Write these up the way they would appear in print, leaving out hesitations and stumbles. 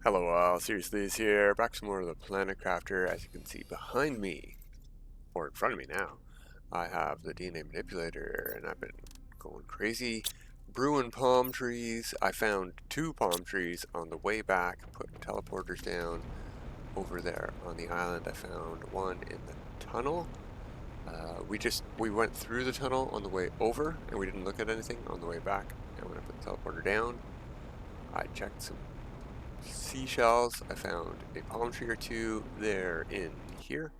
Hello all, Seriously is here, back some more of the Planet Crafter. As you can see behind me, or in front of me now, I have the DNA Manipulator, and I've been going crazy, brewing palm trees. I found 2 palm trees on the way back, putting teleporters down over there on the island. I found one in the tunnel. We went through the tunnel on the way over, and we didn't look at anything on the way back. And when I put the teleporter down, I checked some seashells. I found a palm tree or 2 there in here.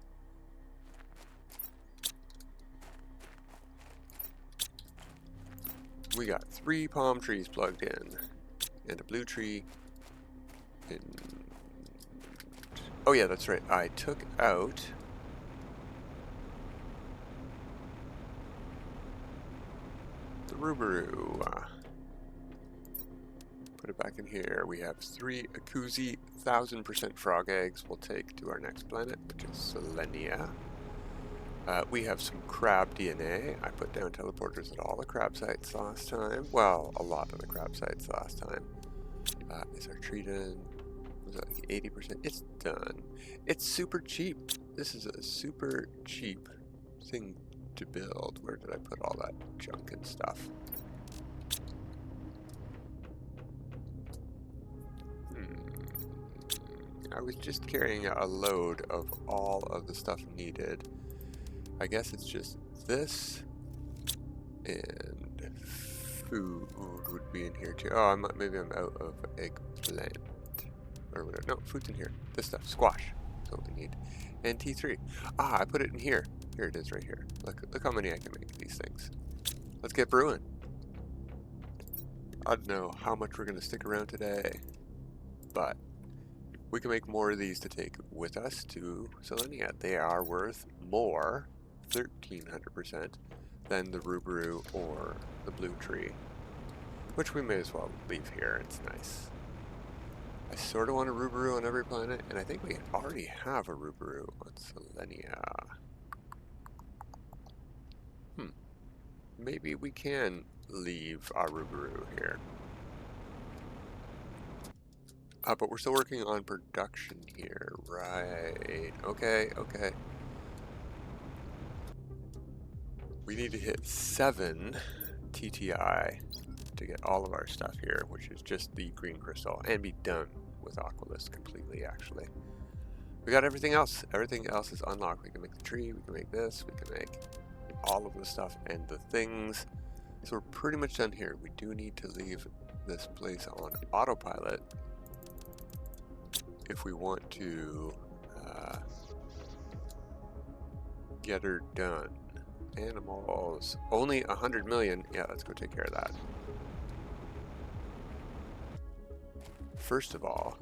We got 3 palm trees plugged in and a blue tree. Oh yeah, that's right. I took out the Rubaru. Put it back in here. We have 3 Acuzzi 1000% frog eggs we'll take to our next planet, which is Selenea. We have some crab DNA. I put down teleporters at all the crab sites last time. Well, a lot of the crab sites last time. Is our tree done? Was it like 80%? It's done. It's super cheap. This is a super cheap thing to build. Where did I put all that junk and stuff? I was just carrying a load of all of the stuff needed. I guess it's just this and food would be in here too. Oh, maybe I'm out of eggplant or whatever. No, food's in here. This stuff, squash, is what we need. And T3. Ah, I put it in here. Here it is, right here. Look how many I can make of these things. Let's get brewing. I don't know how much we're gonna stick around today, but we can make more of these to take with us to Selenea. They are worth more, 1300%, than the Rubaru or the blue tree, which we may as well leave here. It's nice. I sort of want a Rubaru on every planet, and I think we already have a Rubaru on Selenea. Maybe we can leave our Rubaru here. But we're still working on production here, right? Okay. We need to hit 7 TTI to get all of our stuff here, which is just the green crystal, and be done with Aqualis completely, actually. We got everything else. Everything else is unlocked. We can make the tree, we can make this, we can make all of the stuff and the things. So we're pretty much done here. We do need to leave this place on autopilot if we want to get her done. Animals, only 100 million. Yeah, let's go take care of that. First of all,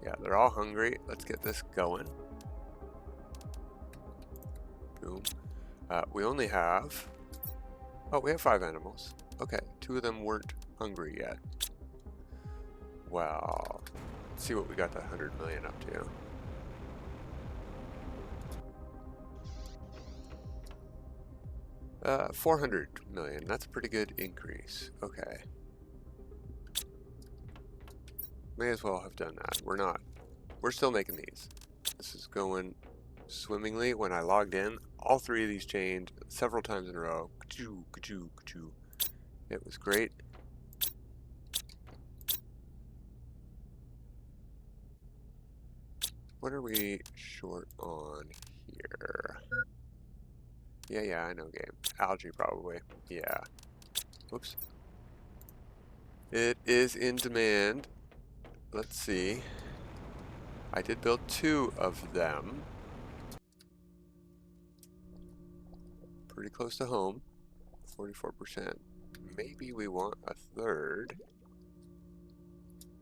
yeah, they're all hungry. Let's get this going. Boom. We only have, oh, we have 5 animals. Okay, 2 of them weren't hungry yet. Well, let's see what we got that 100 million up to. Uh, 400 million. That's a pretty good increase. Okay. May as well have done that. We're not. We're still making these. This is going swimmingly. When I logged in, all 3 of these chained several times in a row. Ka-choo, ka-choo, ka-choo. It was great. What are we short on here? Yeah, I know game. Algae, probably. Yeah. Whoops. It is in demand. Let's see. I did build 2 of them. Pretty close to home. 44%. Maybe we want a 3rd.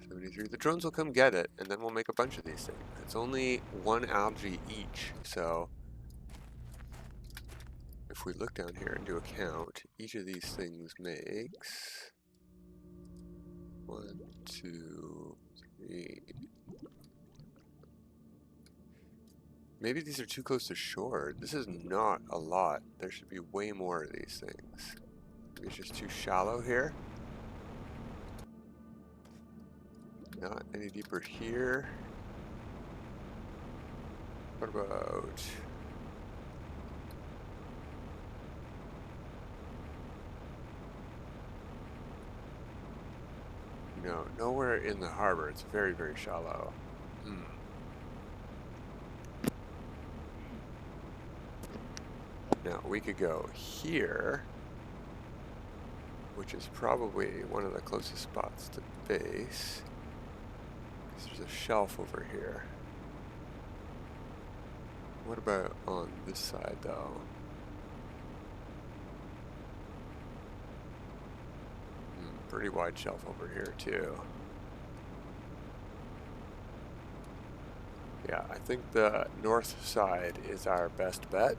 73. The drones will come get it, and then we'll make a bunch of these things. It's only 1 algae each, so if we look down here and do a count, each of these things makes 1, 2, 3. Maybe these are too close to shore. This is not a lot. There should be way more of these things. Maybe it's just too shallow here. not any deeper here. What about... No, nowhere in the harbor. It's very, very shallow. Now, we could go here, which is probably one of the closest spots to base. Because there's a shelf over here. What about on this side, though? Pretty wide shelf over here, too. Yeah, I think the north side is our best bet.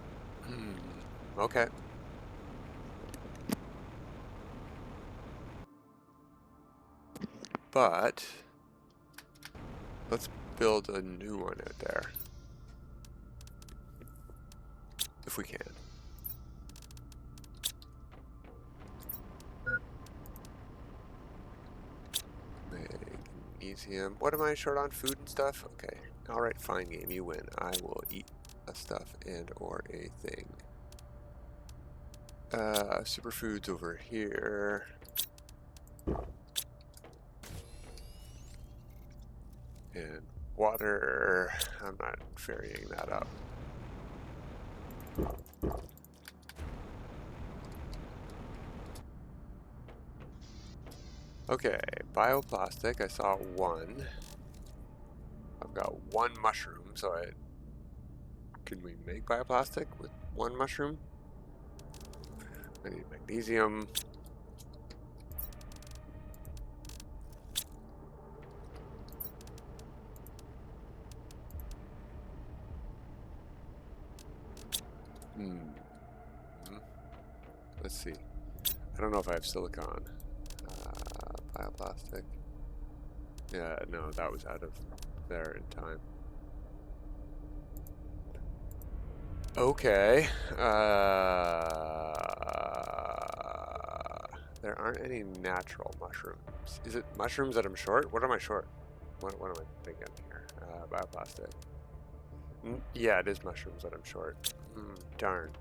Okay. But let's build a new one out there. If we can. Magnesium. What am I short on? Food and stuff? Okay. Alright, fine game. You win. I will eat a stuff and or a thing. Superfoods over here. And water. I'm not ferrying that up. Okay, bioplastic. I saw one. I've got one mushroom, so can we make bioplastic with one mushroom? I need magnesium. Let's see. I don't know if I have silicon. Bioplastic. Yeah, no, that was out of there in time. Okay. There aren't any natural mushrooms. Is it mushrooms that I'm short? What am I short? What am I thinking here? Bioplastic. Yeah, it is mushrooms that I'm short. Darn.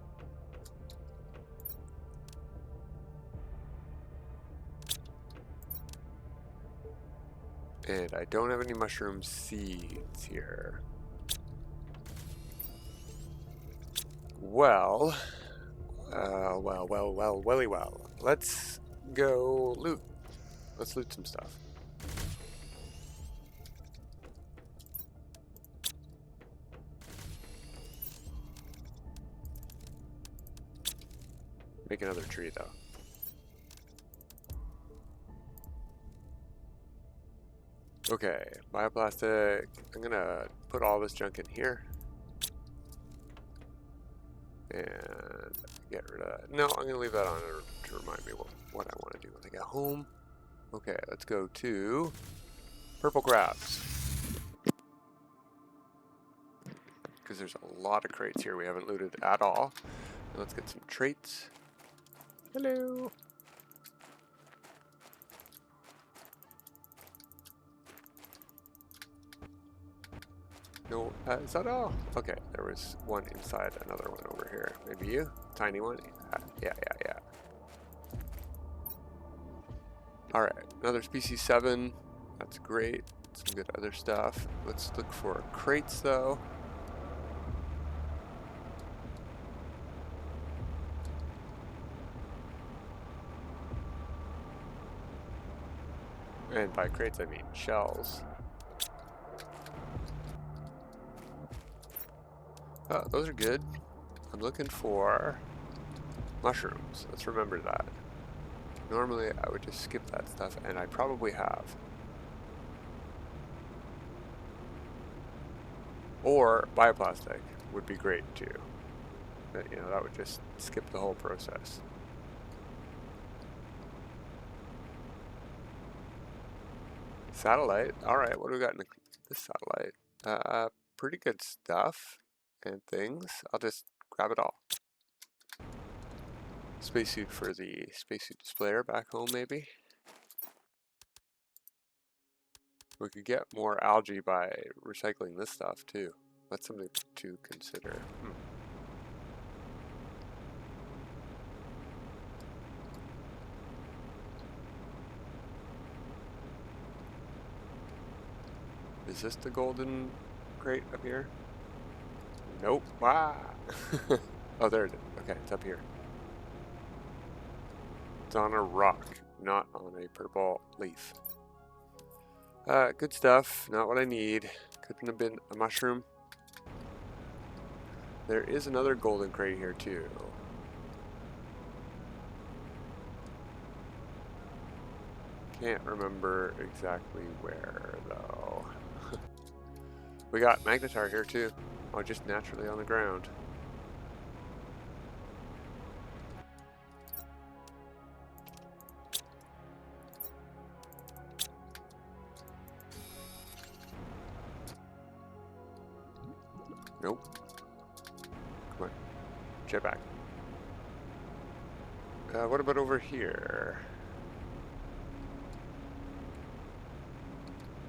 And I don't have any mushroom seeds here. Well. Let's go loot. Let's loot some stuff. Make another tree, though. Okay, bioplastic. I'm gonna put all this junk in here. And get rid of that. No, I'm gonna leave that on to remind me what I want to do when I get home. Okay, let's go to purple crabs. Because there's a lot of crates here we haven't looted at all. And let's get some traits. Hello. No, is that all? Okay, there was one inside another one over here. Maybe you? Tiny one? Yeah. Alright, another species 7. That's great. Some good other stuff. Let's look for crates though. And by crates I mean shells. Oh, those are good. I'm looking for mushrooms. Let's remember that. Normally I would just skip that stuff, and I probably have. Or bioplastic would be great too. But, you know, that would just skip the whole process. Satellite. Alright, what do we got in this satellite? Pretty good stuff and things. I'll just grab it all. Spacesuit for the spacesuit displayer back home, maybe. We could get more algae by recycling this stuff too. That's something to consider. Is this the golden crate up here? Nope. Wow. Oh, there it is. Okay, it's up here. It's on a rock, not on a purple leaf. Good stuff. Not what I need. Couldn't have been a mushroom. There is another golden crate here too. Can't remember exactly where though. We got magnetar here too. Oh, just naturally on the ground. Nope. Come on. Jetpack. What about over here?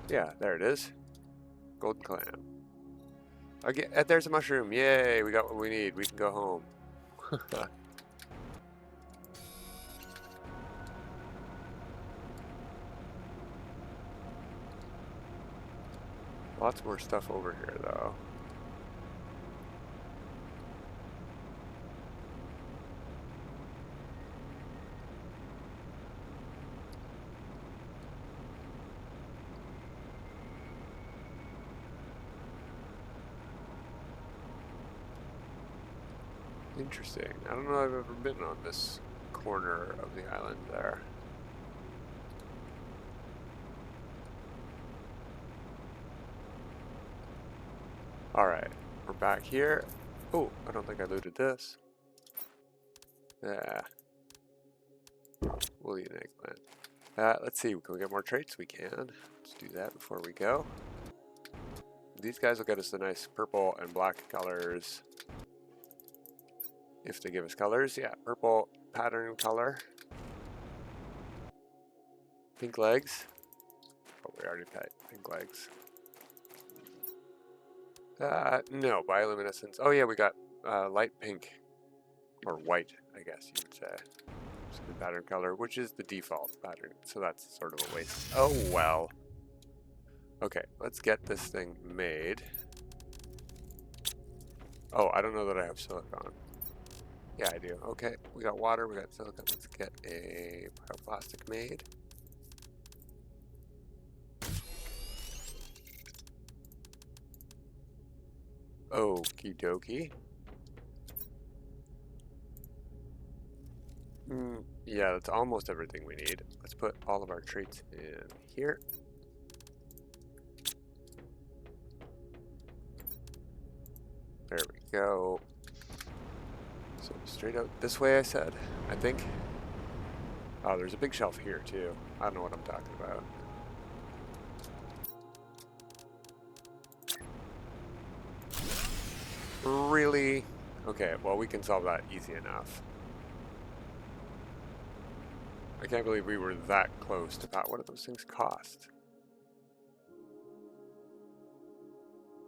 Yeah, there it is. Golden Clam. Again, there's a mushroom. Yay, we got what we need. We can go home. Lots more stuff over here, though. Interesting. I don't know if I've ever been on this corner of the island there. Alright, we're back here. Oh, I don't think I looted this. Yeah. We'll eat an eggplant. Let's see, can we get more traits? We can. Let's do that before we go. These guys will get us the nice purple and black colors. If they give us colors, yeah, purple pattern color. Pink legs. Oh, we already got pink legs. No, bioluminescence. Oh yeah, we got light pink. Or white, I guess you would say. It's the pattern color, which is the default pattern. So that's sort of a waste. Oh well. Okay, let's get this thing made. Oh, I don't know that I have silicon. Yeah, I do. Okay, we got water, we got silicon. Let's get a bioplastic made. Okie dokie. Yeah, that's almost everything we need. Let's put all of our traits in here. There we go. So straight out this way, I said, I think. Oh, there's a big shelf here too. I don't know what I'm talking about. Really? Okay, well we can solve that easy enough. I can't believe we were that close to that. What do those things cost?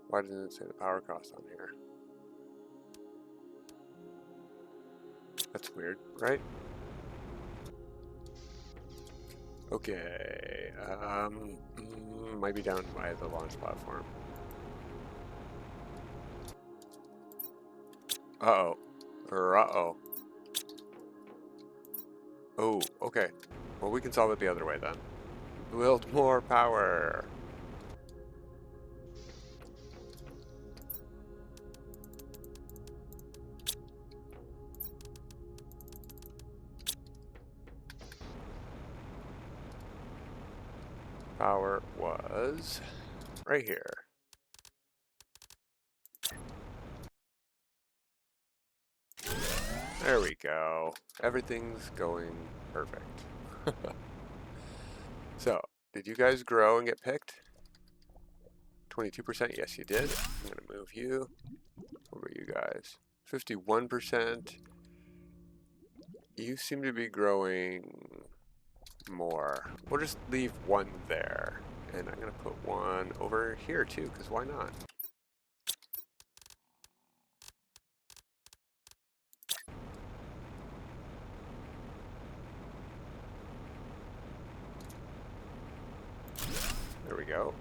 Why doesn't it say the power cost on here? That's weird, right? Okay, might be down by the launch platform. Uh-oh. Uh-oh. Oh, okay. Well, we can solve it the other way then. Build more power. Power was right here. There we go. Everything's going perfect. So, did you guys grow and get picked? 22%? Yes, you did. I'm going to move you. What about you guys? 51%. You seem to be growing more. We'll just leave one there. And I'm going to put one over here too, because why not? There we go.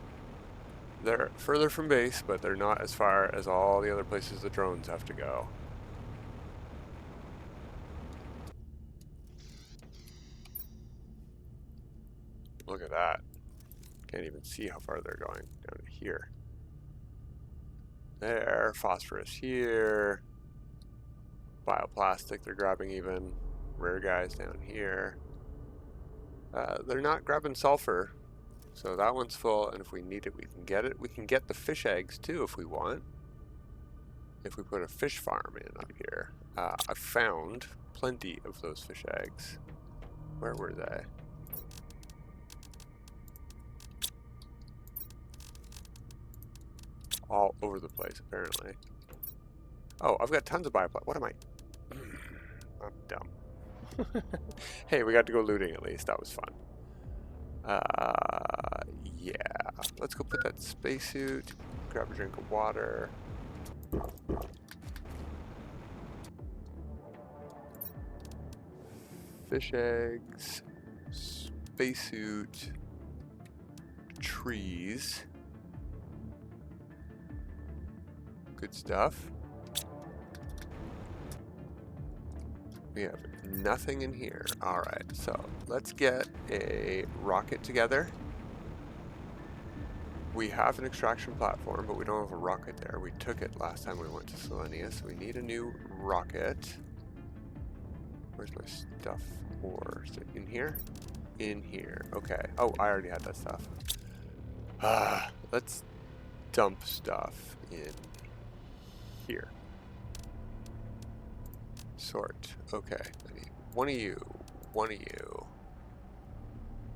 They're further from base, but they're not as far as all the other places the drones have to go. Look at that. Can't even see how far they're going. Down to here. There, phosphorus here. Bioplastic they're grabbing even. Rare guys down here. They're not grabbing sulfur. So that one's full, and if we need it, we can get it. We can get the fish eggs too if we want. If we put a fish farm in up here. I found plenty of those fish eggs. Where were they? All over the place, apparently. Oh, I've got tons of bioplastic. What am I? I'm dumb. Hey, we got to go looting at least. That was fun. Yeah. Let's go put that spacesuit. Grab a drink of water. Fish eggs. Spacesuit. Trees. Good stuff. We have nothing in here. Alright, so let's get a rocket together. We have an extraction platform, but we don't have a rocket there. We took it last time we went to Selenea, so we need a new rocket. Where's my stuff? Or is it in here? In here. Okay. Oh, I already had that stuff. Let's dump stuff in here. Sort. Okay. I need one of you. One of you.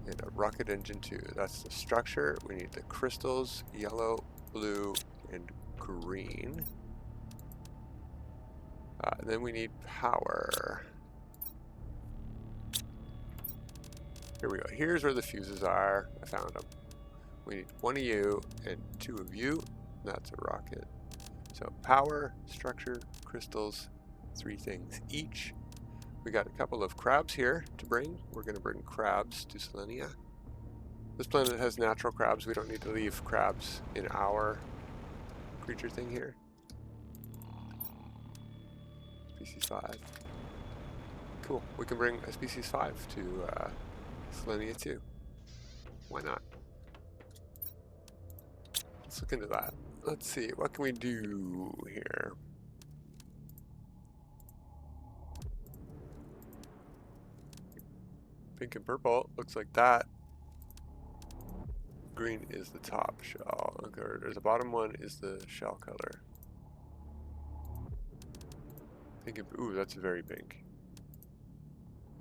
And a rocket engine too. That's the structure. We need the crystals. Yellow, blue, and green. And then we need power. Here we go. Here's where the fuses are. I found them. We need one of you and two of you. That's a rocket. So power, structure, crystals, 3 things each. We got a couple of crabs here to bring. We're going to bring crabs to Selenea. This planet has natural crabs. We don't need to leave crabs in our creature thing here. Species 5. Cool. We can bring a species 5 to Selenea too. Why not? Let's look into that. Let's see, what can we do here? Pink and purple, looks like that. Green is the top shell. Okay, there's a bottom one is the shell color. Pink and, ooh, that's very pink.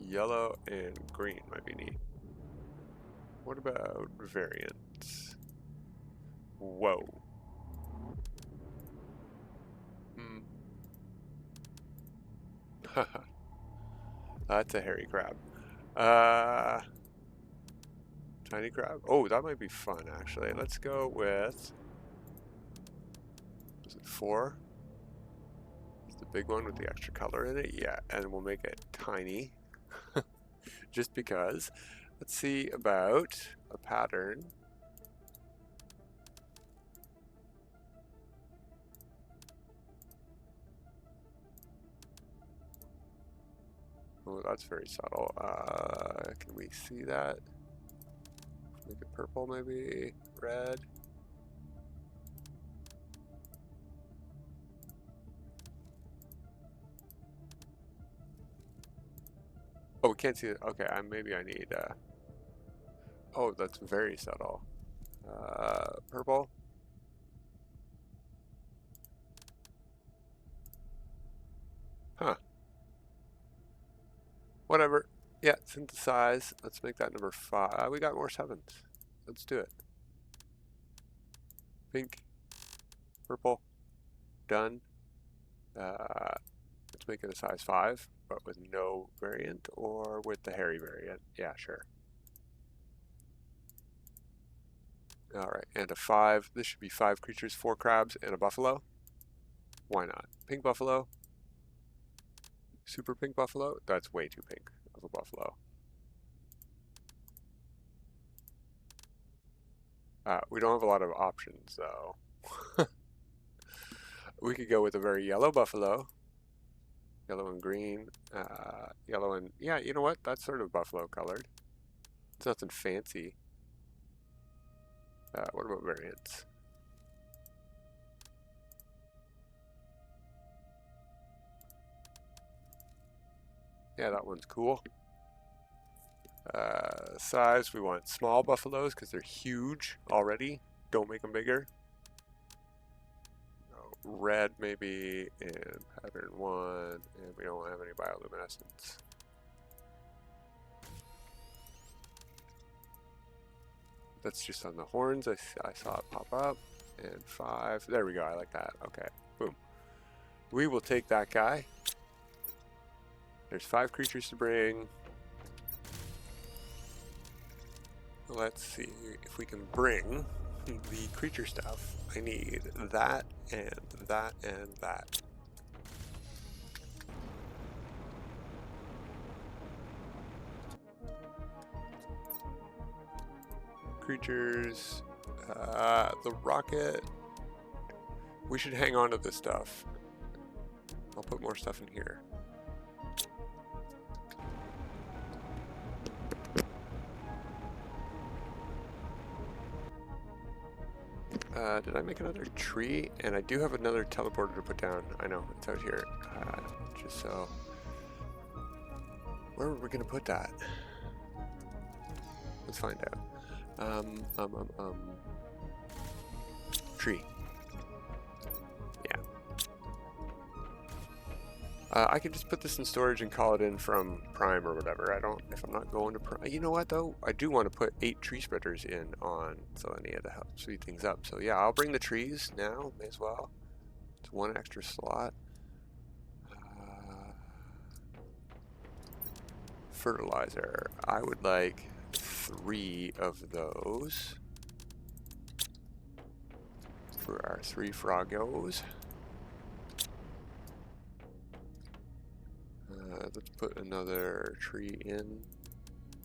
Yellow and green might be neat. What about variants? Whoa. That's a hairy crab. Tiny crab. Oh, that might be fun, actually. Let's go with... is it 4? Is the big one with the extra color in it? Yeah, and we'll make it tiny. Just because. Let's see about a pattern. Oh, that's very subtle. Can we see that? Make it purple, maybe? Red? Oh, we can't see it. Okay, maybe I need... oh, that's very subtle. Purple? Huh. Whatever. Yeah, synthesize. Let's make that number 5. We got more 7s. Let's do it. Pink. Purple. Done. Let's make it a size 5, but with no variant, or with the hairy variant. Yeah, sure. Alright, and a 5. This should be 5 creatures, 4 crabs, and a buffalo. Why not? Pink buffalo. Super pink buffalo. That's way too pink of a buffalo. We don't have a lot of options, though. We could go with a very yellow buffalo. Yellow and green. Yellow and... Yeah, you know what? That's sort of buffalo colored. It's nothing fancy. What about variants? Yeah, that one's cool. Size, we want small buffaloes because they're huge already. Don't make them bigger. Red maybe, and pattern 1, and we don't have any bioluminescence. That's just on the horns. I saw it pop up. And 5. There we go. I like that. Okay. Boom. We will take that guy. There's 5 creatures to bring. Let's see if we can bring the creature stuff. I need that and that and that. Creatures, the rocket. We should hang on to this stuff. I'll put more stuff in here. Did I make another tree? And I do have another teleporter to put down. I know, it's out here. Just so. Where are we going to put that? Let's find out. Tree. Yeah. I could just put this in storage and call it in from Prime or whatever. If I'm not going to Prime. You know what though? I do want to put 8 tree spreaders in on Selenea to help speed things up. So yeah, I'll bring the trees now, may as well. It's 1 extra slot. Fertilizer. I would like 3 of those for our 3 froggos. Let's put another tree in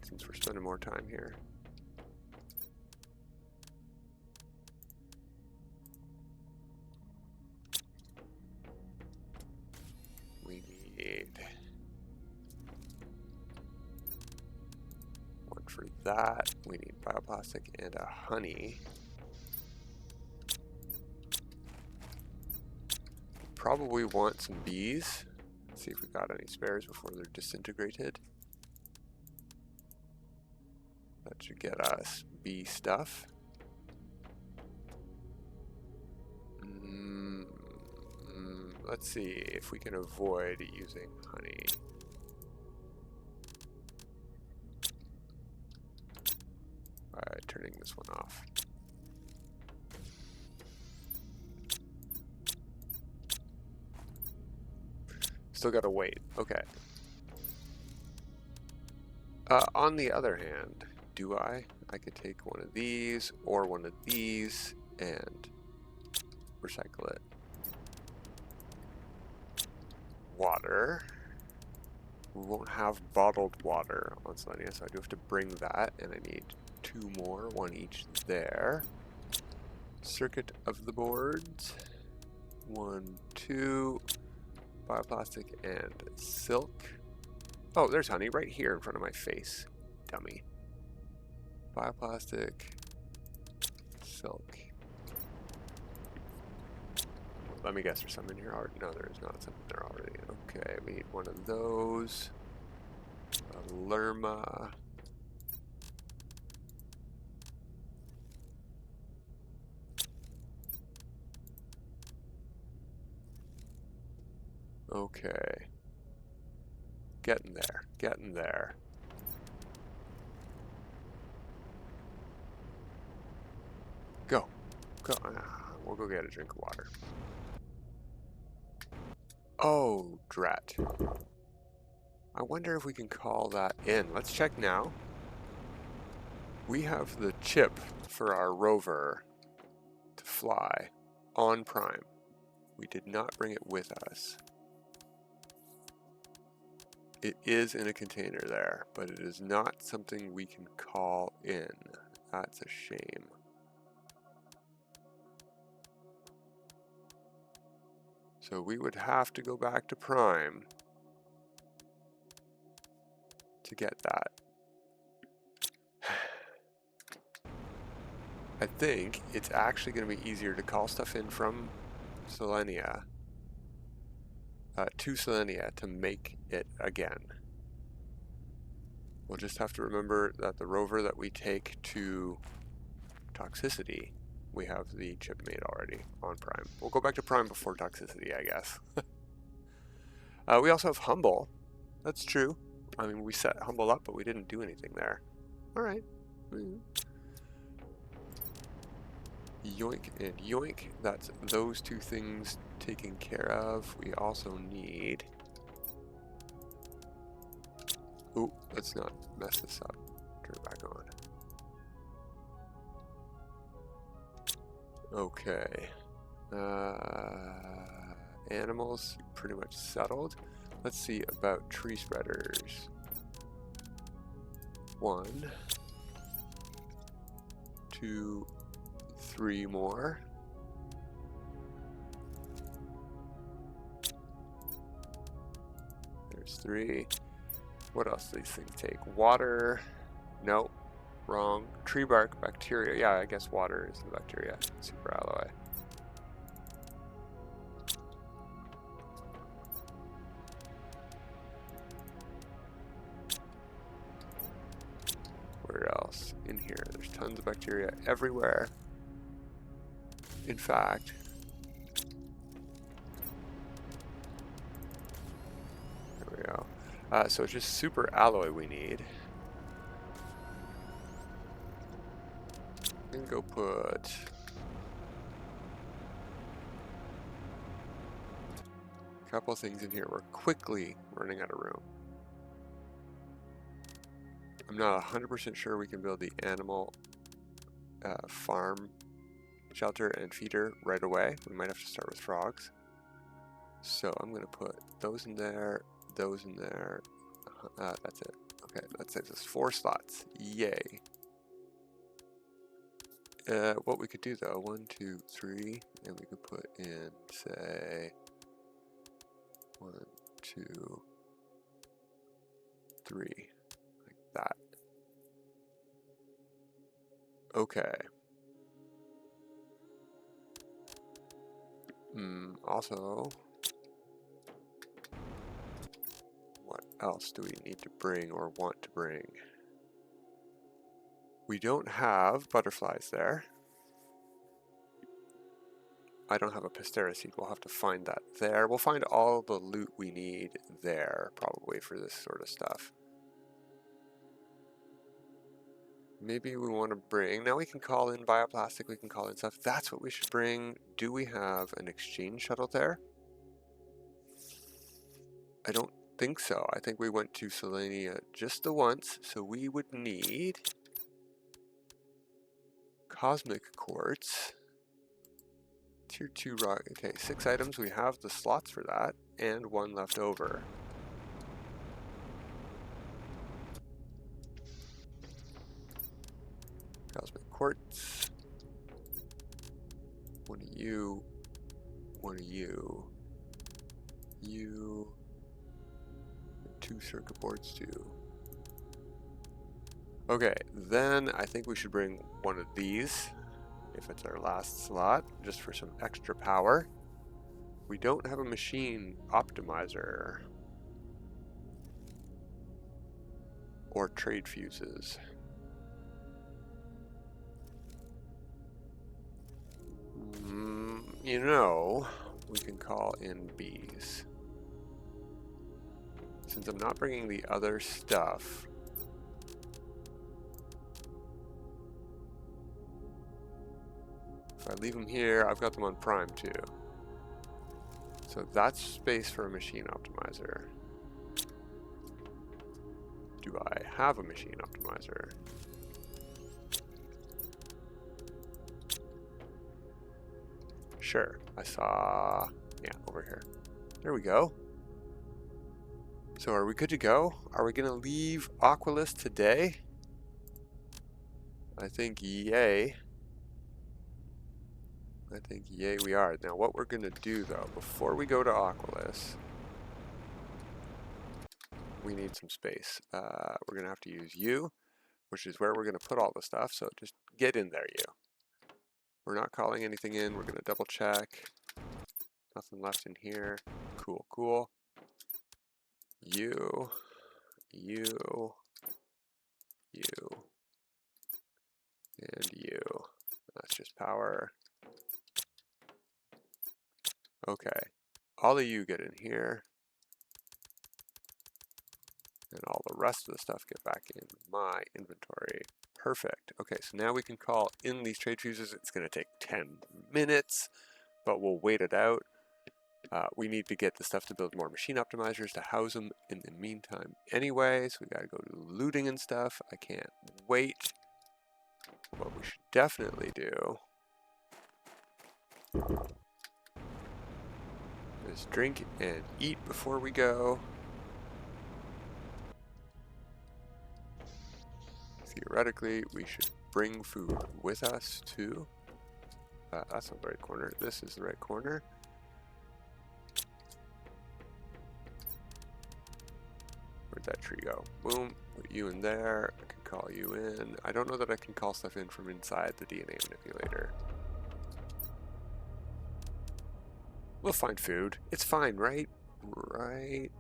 since we're spending more time here. We need 1 for that. We need bioplastic and a honey. Probably want some bees. See if we got any spares before they're disintegrated. That should get us bee stuff. Let's see if we can avoid using honey. By turning this one off. Still gotta wait. Okay. On the other hand, do I could take one of these or one of these and recycle it. Water. We won't have bottled water on Selenea, so I do have to bring that, and I need 2 more, 1 each there. Circuit of the boards. 1, 2. Bioplastic and silk. Oh, there's honey right here in front of my face. Dummy. Bioplastic. Silk. Let me guess, there's some in here already. No, there is not some in there already. Okay, we need 1 of those. A lerma. Okay. Getting there. Getting there. Go. Go. We'll go get a drink of water. Oh, drat. I wonder if we can call that in. Let's check now. We have the chip for our rover to fly on Prime. We did not bring it with us. It is in a container there, but it is not something we can call in. That's a shame. So we would have to go back to Prime to get that. I think it's actually going to be easier to call stuff in from Selenea to Selenea to make it again. We'll just have to remember that the rover that we take to Toxicity, we have the chip made already on Prime. We'll go back to Prime before Toxicity, I guess. We also have Humble. That's true. I mean, we set Humble up, but we didn't do anything there. All right. Yoink and yoink. That's those two things taken care of. We also need... Ooh, let's not mess this up. Turn it back on. Okay. Animals, pretty much settled. Let's see about tree spreaders. 1, 2, 3 more. There's 3. What else do these things take? Water. Nope. Wrong. Tree bark, bacteria. Yeah, I guess water is the bacteria. Super alloy. Where else? In here. There's tons of bacteria everywhere. In fact, there we go. So it's just super alloy we need. And go put a couple things in here. We're quickly running out of room. I'm not 100% sure we can build the animal farm shelter and feeder right away. We might have to start with frogs. So I'm going to put those in there, those in there. That's it. Okay, that saves us 4 slots. Yay. What we could do though, 1, 2, 3, and we could put in, say, 1, 2, 3, like that. Okay. Also, what else do we need to bring or want to bring? We don't have butterflies there. I don't have a Pastera seed. We'll have to find that there. We'll find all the loot we need there, probably, for this sort of stuff. Maybe we want to bring... Now we can call in bioplastic, we can call in stuff. That's what we should bring. Do we have an exchange shuttle there? I don't think so. I think we went to Selenea just the once, so we would need... Cosmic quartz. Tier 2 rock. Okay, 6 items. We have the slots for that, and 1 left over. Cosmic quartz. 1 of you. 1 of you. You. 2 circuit boards too. Okay, then I think we should bring 1 of these, if it's our last slot, just for some extra power. We don't have a machine optimizer. Or trade fuses. You know, we can call in bees. Since I'm not bringing the other stuff, if I leave them here, I've got them on Prime too. So that's space for a machine optimizer. Do I have a machine optimizer? sure. I saw... yeah, over here. There we go. So are we good to go? Are we going to leave Aqualis today? I think yay. I think yay we are. Now what we're going to do though, before we go to Aqualis, we need some space. We're going to have to use you, which is where we're going to put all the stuff. So just get in there, you. We're not calling anything in. We're going to double check. Nothing left in here. Cool, cool. You, you, you, and you. That's just power. Okay. All of you get in here. And all the rest of the stuff get back in my inventory. Perfect. Okay, so now we can call in these trade fuses. It's going to take 10 minutes, but we'll wait it out. We need to get the stuff to build more machine optimizers to house them in the meantime anyway, so we got to go do looting and stuff. I can't wait. What we should definitely do is drink and eat before we go. Theoretically, we should bring food with us too. That's not the right corner. This is the right corner. Where'd that tree go? Boom. Put you in there. I can call you in. I don't know that I can call stuff in from inside the DNA Manipulator. We'll find food. It's fine, right? Right.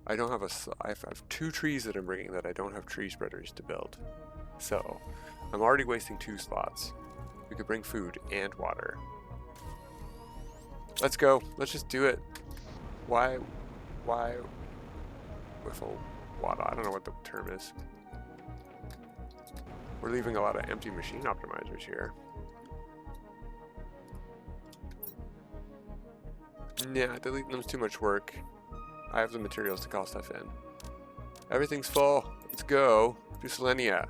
I don't have I have 2 trees that I'm bringing that I don't have tree spreaders to build. So, I'm already wasting 2 slots. We could bring food and water. Let's go. Let's just do it. Why with a water? I don't know what the term is. We're leaving a lot of empty machine optimizers here. Yeah, deleting them is too much work. I have the materials to call stuff in. Everything's full. Let's go. To Selenea.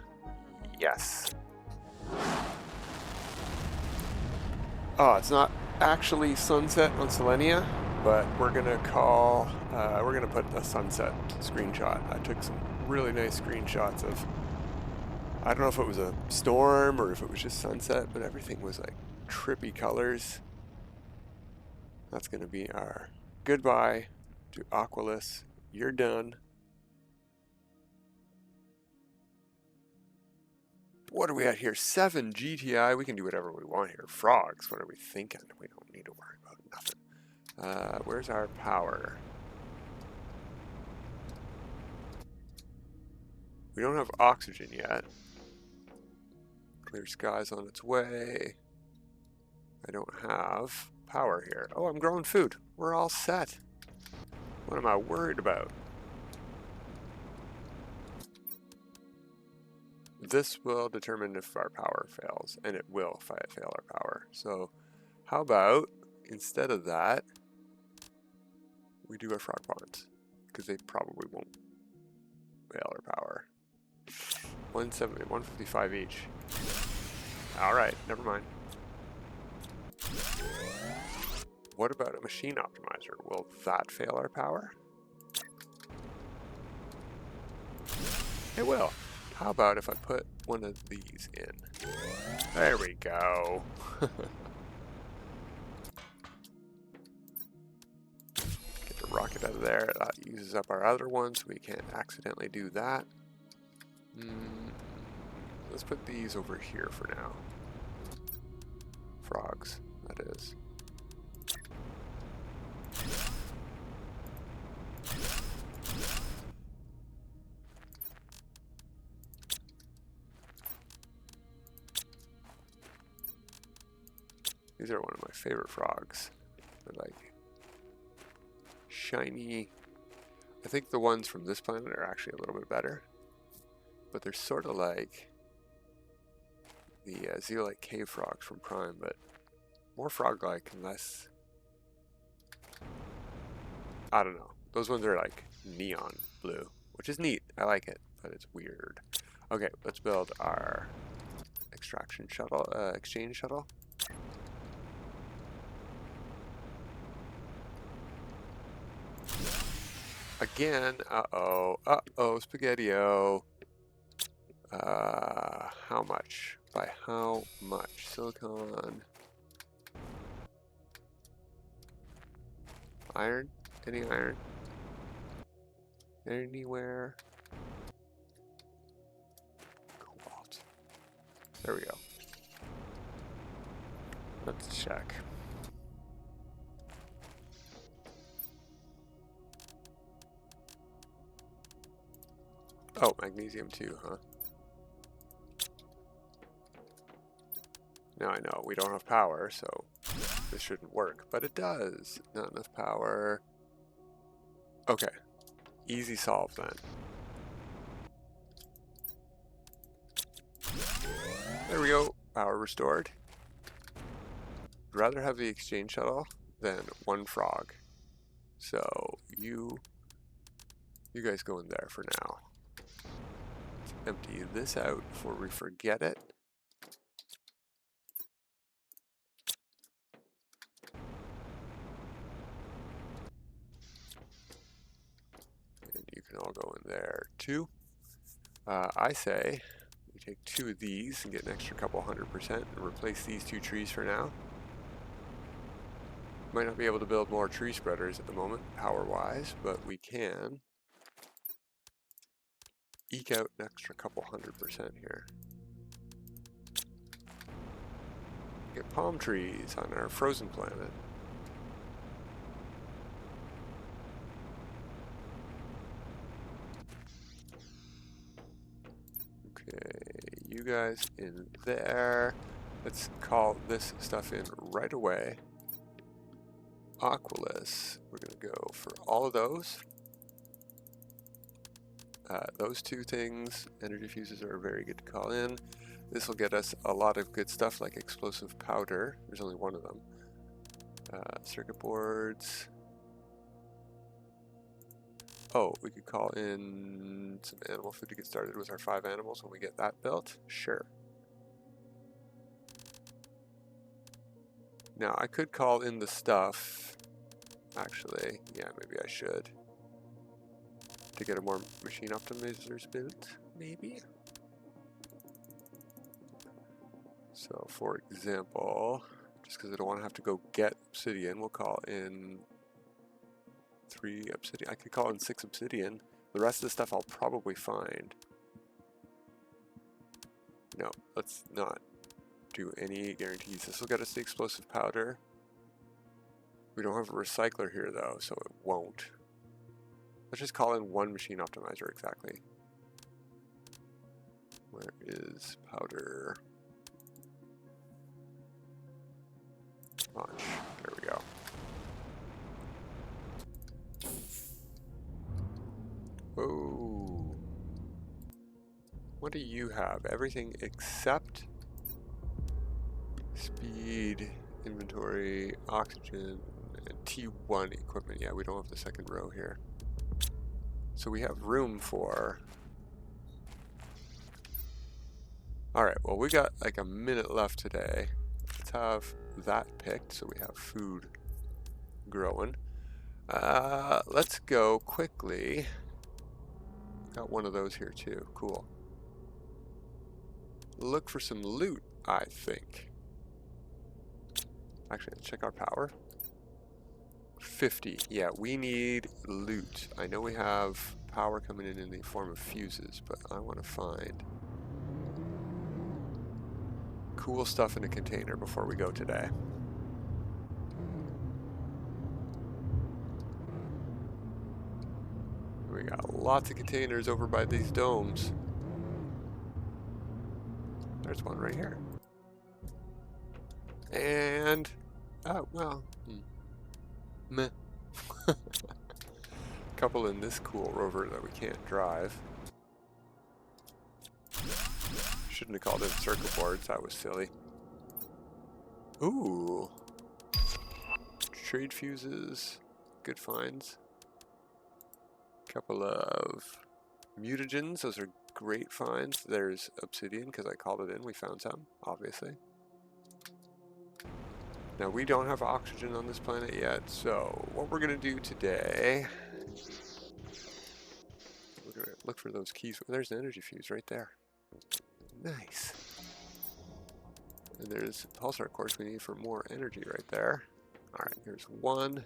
Yes. Oh, it's not actually sunset on Selenea, but we're gonna call, we're gonna put a sunset screenshot. I took some really nice screenshots of, I don't know if it was a storm or if it was just sunset, but everything was like trippy colors. That's gonna be our goodbye to Aqualis. You're done. What are we at here? 7 GTI. We can do whatever we want here. Frogs. What are we thinking? We don't need to worry about nothing. Where's our power? We don't have oxygen yet. Clear skies on its way. I don't have power here. Oh, I'm growing food. We're all set. What am I worried about? This will determine if our power fails, and it will if I fail our power. So how about, instead of that, we do our frog ponds, because they probably won't fail our power. 170, 155 each. Alright, never mind. What about a machine optimizer? Will that fail our power? It will. How about if I put one of these in? There we go. Get the rocket out of there. That uses up our other one, so we can't accidentally do that. Let's put these over here for now. Frogs, that is. These are one of my favorite frogs. They're like shiny. I think the ones from this planet are actually a little bit better, but they're sort of like the zeolite cave frogs from Prime, but more frog-like and less, I don't know. Those ones are like neon blue, which is neat. I like it, but it's weird. Okay, let's build our extraction shuttle, exchange shuttle. Again, uh-oh, spaghetti-o. How much? By how much? Silicon. Iron? Any iron? Anywhere? Cobalt. There we go. Let's check. Oh, magnesium too, huh? Now I know we don't have power, so this shouldn't work, but it does. Not enough power. Okay, easy solve then. There we go, power restored. I'd rather have the exchange shuttle than one frog. So you guys go in there for now. Let's empty this out before we forget it. And you can all go in there too. I say we take 2 of these and get an extra couple 100% and replace these 2 trees for now. Might not be able to build more tree spreaders at the moment, power-wise, but we can eke out an extra couple 100% here. Get palm trees on our frozen planet. Okay, you guys in there. Let's call this stuff in right away. Aqualis, we're going to go for all of those. Those 2 things, energy fuses, are very good to call in. This will get us a lot of good stuff like explosive powder. There's only 1 of them. Circuit boards. Oh, we could call in some animal food to get started with our 5 animals when we get that built. Sure. Now, I could call in the stuff. Actually, yeah, maybe I should. To get a more machine optimizers built, maybe. So, for example, just because I don't want to have to go get obsidian, we'll call in 3 obsidian. I could call in 6 obsidian. The rest of the stuff I'll probably find. No, let's not do any guarantees. This will get us the explosive powder. We don't have a recycler here though, so it won't. Let's just call in 1 machine optimizer exactly. Where is powder? Launch. There we go. Oh. What do you have? Everything except speed, inventory, oxygen, and T1 equipment. Yeah, we don't have the second row here. So we have room for... Alright, well we got like a minute left today. Let's have that picked so we have food growing. Let's go quickly. Got one of those here too. Cool. Look for some loot, I think. Actually, let's check our power. 50. Yeah, we need loot. I know we have power coming in the form of fuses, but I want to find cool stuff in a container before we go today. We got lots of containers over by these domes. There's one right here. And, oh, well, meh. Couple in this cool rover that we can't drive. Shouldn't have called it circuit boards, that was silly. Ooh. Trade fuses, good finds. Couple of mutagens, those are great finds. There's obsidian, because I called it in, we found some, obviously. Now we don't have oxygen on this planet yet, so what we're going to do today look for those keys. Oh, there's an energy fuse right there. Nice. And there's the pulsar quartz we need for more energy right there. Alright, here's one.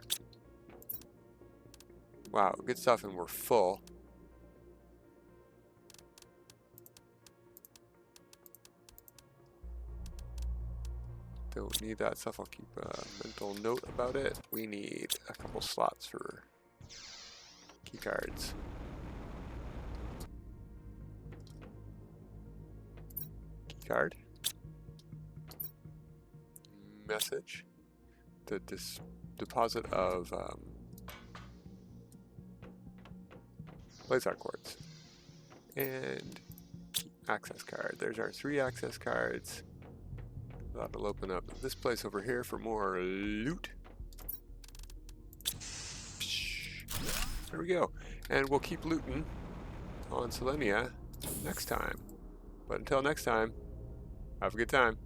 Wow, good stuff, and we're full. Don't need that stuff. I'll keep a mental note about it. We need a couple slots for key cards. Key card. Message. The deposit of Blazar quartz. And access card. There's our 3 access cards. That'll open up this place over here for more loot. There we go. And we'll keep looting on Selenea next time. But until next time, have a good time.